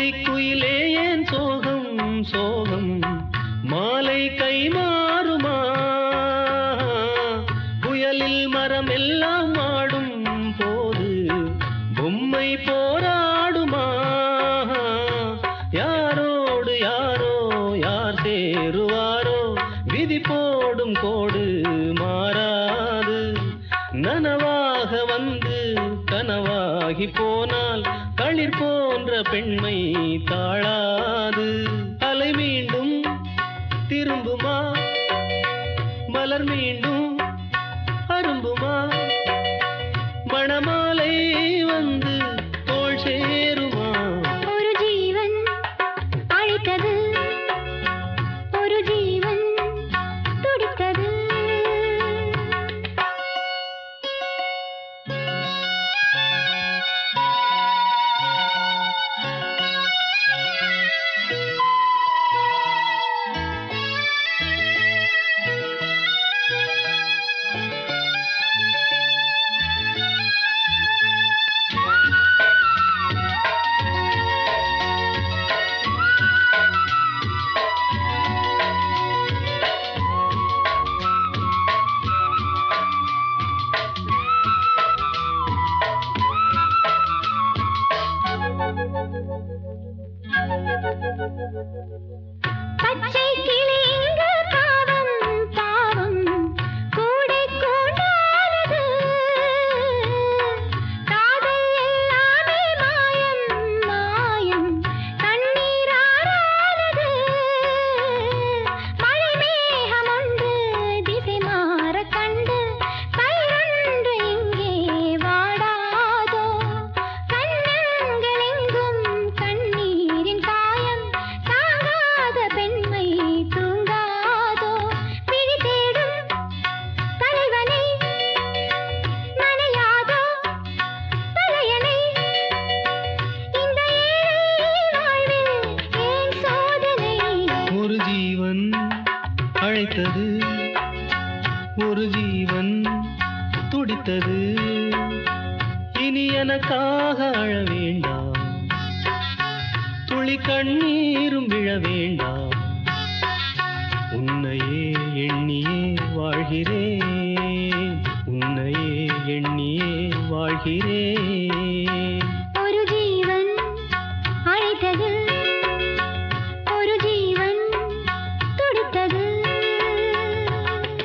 சோலை குயிலே ஏன் சோகம் சோகம் மாலை கை மாறுமா புயலில் மரம் எல்லாம் ஆடும் போது பொம்மை போராடுமா யாரோடு யாரோ யார் சேருவாரோ விதி போடும் கோடு மாறாது நனவாக வந்து கனவாகி போனால் களிர் போன்ற பெண்மை தாழாது அலை மீண்டும் திரும்புமா மலர் மீண்டும் அரும்புமா மணமாலை வந்து தோள் சேருமா ஒரு ஜீவன் அழைத்தது ஒரு ஜீவன் துடித்தது பச்சை கிளி இங்கு பாவம் பாவம் கூடை கூடானது காதல் எல்லாமே மாயம் மாயம் கண்ணீரானது மழை மேகம் ஒன்று திசை மாற கண்டு கயிறொன்று இங்கே வாடாதோ கண்ணங்கள் எங்கும் கண்ணீரின் காயம் தாங்காத பெண்மை தூங்காதோ விழி தேடும் தலைவனை நனையாதோ தலையணை இந்த ஏழை வாழ்வில் ஏன் சோதனை ஒரு ஜீவன் அழைத்தது ஒரு ஜீவன் துடித்தது இனி எனக்காக அழ வேண்டாம் துளி கண்ணீரும் விழ வேண்டாம் உன்னையே எண்ணியே வாழ்கிறேன் உன்னையே எண்ணியே வாழ்கிறேன் ஒரு ஜீவன் அழைத்தது